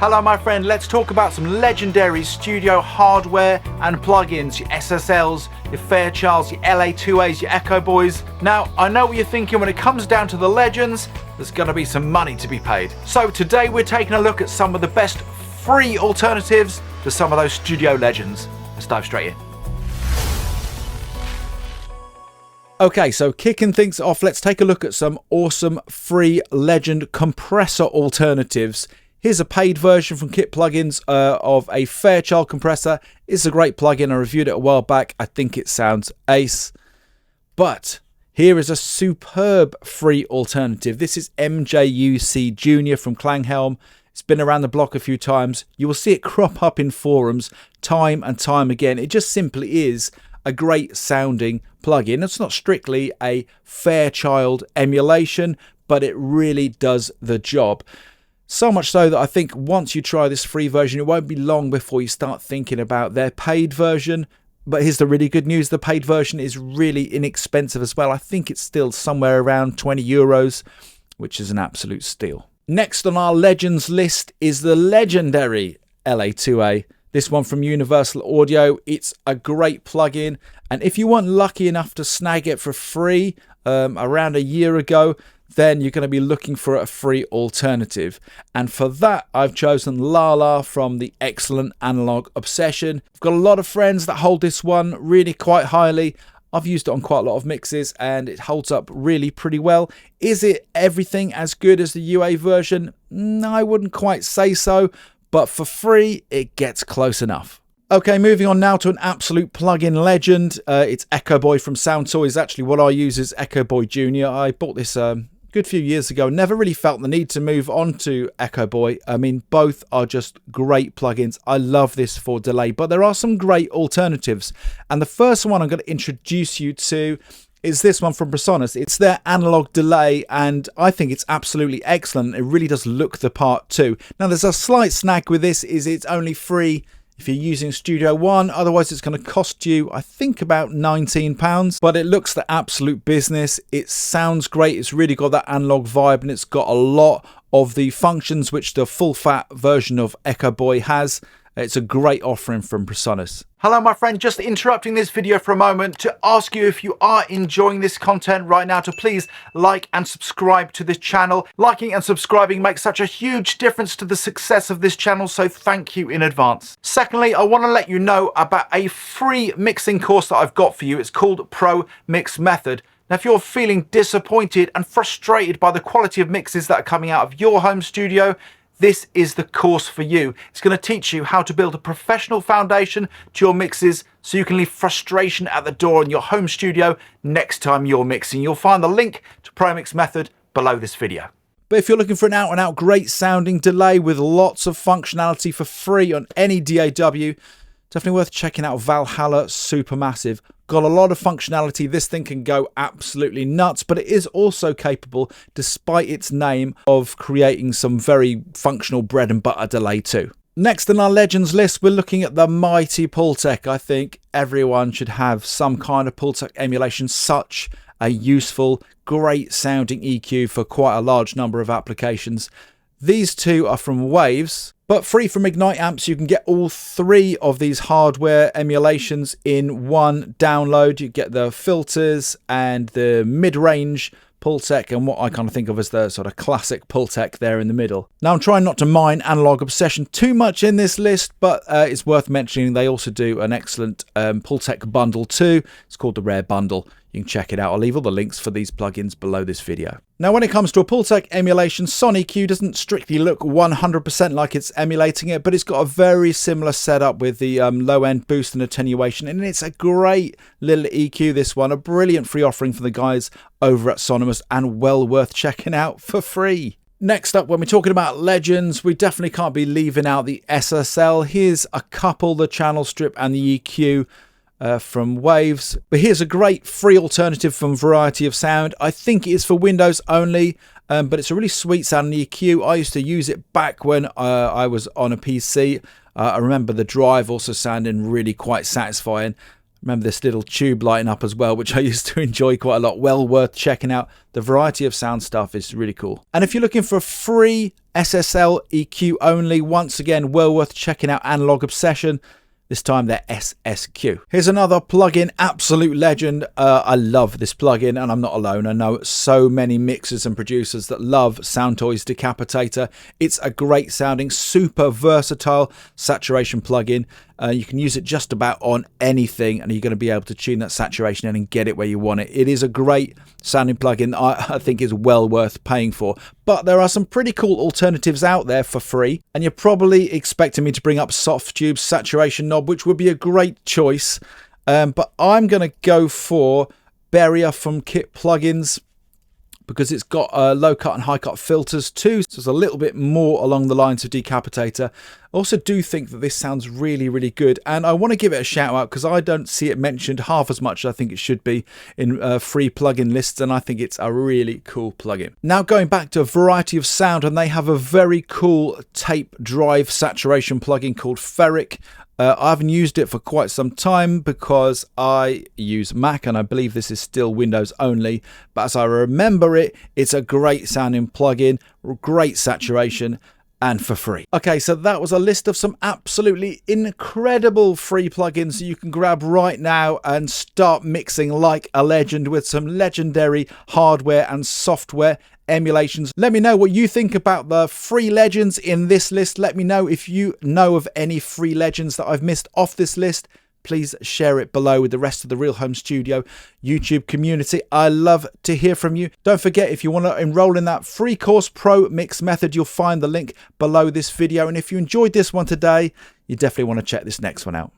Hello my friend, let's talk about some legendary studio hardware and plugins, your SSLs, your Fairchilds, your LA2As, your Echo Boys. Now, I know what you're thinking when it comes down to the legends, there's gonna be some money to be paid. So today we're taking a look at some of the best free alternatives to some of those studio legends. Let's dive straight in. Okay, so kicking things off, let's take a look at some awesome free legend compressor alternatives. Here's a paid version from Kit Plugins of a Fairchild compressor. It's a great plugin. I reviewed it a while back. I think it sounds ace. But here is a superb free alternative. This is MJUC Junior from Klanghelm. It's been around the block a few times. You will see it crop up in forums time and time again. It just simply is a great sounding plugin. It's not strictly a Fairchild emulation, but it really does the job. So much so that I think once you try this free version, it won't be long before you start thinking about their paid version. But here's the really good news. The paid version is really inexpensive as well. I think it's still somewhere around 20 euros, which is an absolute steal. Next on our legends list is the legendary LA2A. This one from Universal Audio. It's a great plugin. And if you weren't lucky enough to snag it for free around a year ago, then you're going to be looking for a free alternative. And for that, I've chosen Lala from the excellent Analog Obsession. I've got a lot of friends that hold this one really quite highly. I've used it on quite a lot of mixes and it holds up really pretty well. Is it everything as good as the UA version? No, I wouldn't quite say so, but for free, it gets close enough. Okay, moving on now to an absolute plugin legend. It's Echo Boy from Sound Toys. Actually, what I use is Echo Boy Junior. I bought this good few years ago. Never really felt the need to move on to Echo Boy. I mean, both are just great plugins. I love this for delay, but there are some great alternatives. And the first one I'm going to introduce you to is this one from Presonus. It's their analog delay, and I think it's absolutely excellent. It really does look the part too. Now, there's a slight snag with this, is it's only free if you're using Studio One. Otherwise it's going to cost you, I think, about £19, but it looks the absolute business. It sounds great. It's really got that analog vibe, and it's got a lot of the functions which the full fat version of Echo Boy has. It's a great offering from Presonus. Hello my friend, just interrupting this video for a moment to ask you if you are enjoying this content right now to please like and subscribe to this channel. Liking and subscribing makes such a huge difference to the success of this channel, so thank you in advance. Secondly, I want to let you know about a free mixing course that I've got for you. It's called Pro Mix Method. Now, if you're feeling disappointed and frustrated by the quality of mixes that are coming out of your home studio, this is the course for you. It's going to teach you how to build a professional foundation to your mixes so you can leave frustration at the door in your home studio next time you're mixing. You'll find the link to Pro Mix Method below this video. But if you're looking for an out-and-out great sounding delay with lots of functionality for free on any DAW, definitely worth checking out Valhalla Supermassive. Got a lot of functionality. This thing can go absolutely nuts, but it is also capable, despite its name, of creating some very functional bread and butter delay too. Next on our legends list, we're looking at the mighty Pultec. I think everyone should have some kind of Pultec emulation. Such a useful, great sounding EQ for quite a large number of applications. These two are from Waves, but free from Ignite amps. You can get all three of these hardware emulations in one download. You get the filters and the mid-range Pultec and what I kind of think of as the sort of classic Pultec there in the middle. Now, I'm trying not to mine Analog Obsession too much in this list, but it's worth mentioning they also do an excellent Pultec bundle too. It's called the Rare Bundle. You can check it out. I'll leave all the links for these plugins below this video. Now, when it comes to a Pultec emulation, SonEQ doesn't strictly look 100% like it's emulating it, but it's got a very similar setup with the low-end boost and attenuation, and it's a great little EQ, this one. A brilliant free offering for the guys over at Sonomus, and well worth checking out for free. Next up, when we're talking about legends, we definitely can't be leaving out the SSL. Here's a couple, the channel strip and the EQ. From Waves, but here's a great free alternative from Variety of Sound. I think it is for Windows only, but it's a really sweet sounding EQ. I used to use it back when I was on a PC. I remember the drive also sounding really quite satisfying. Remember this little tube lighting up as well, which I used to enjoy quite a lot. Well worth checking out. The variety of sound stuff is really cool. And if you're looking for a free SSL EQ only, once again, well worth checking out Analog Obsession. This time they're SSQ. Here's another plugin, absolute legend. I love this plugin, and I'm not alone. I know so many mixers and producers that love Soundtoys Decapitator. It's a great sounding, super versatile saturation plugin. You can use it just about on anything, and you're going to be able to tune that saturation in and get it where you want it. It is a great sounding plugin. I think is well worth paying for. But there are some pretty cool alternatives out there for free, and you're probably expecting me to bring up Softtube's saturation knob, which would be a great choice. But I'm going to go for Barrier from Kit Plugins, because it's got low cut and high cut filters too, so it's a little bit more along the lines of Decapitator. I also do think that this sounds really, really good, and I want to give it a shout out because I don't see it mentioned half as much as I think it should be in free plugin lists, and I think it's a really cool plugin. Now going back to a variety of sound, and they have a very cool tape drive saturation plugin called Ferric. I haven't used it for quite some time because I use Mac, and I believe this is still Windows only, but as I remember it, it's a great sounding plugin, great saturation, and for free. Okay, so that was a list of some absolutely incredible free plugins that you can grab right now and start mixing like a legend with some legendary hardware and software emulations. Let me know what you think about the free legends in this list. Let me know if you know of any free legends that I've missed off this list. Please share it below with the rest of the Real Home Studio YouTube community. I love to hear from you. Don't forget, if you want to enroll in that free course, Pro Mix Method, you'll find the link below this video. And if you enjoyed this one today, you definitely want to check this next one out.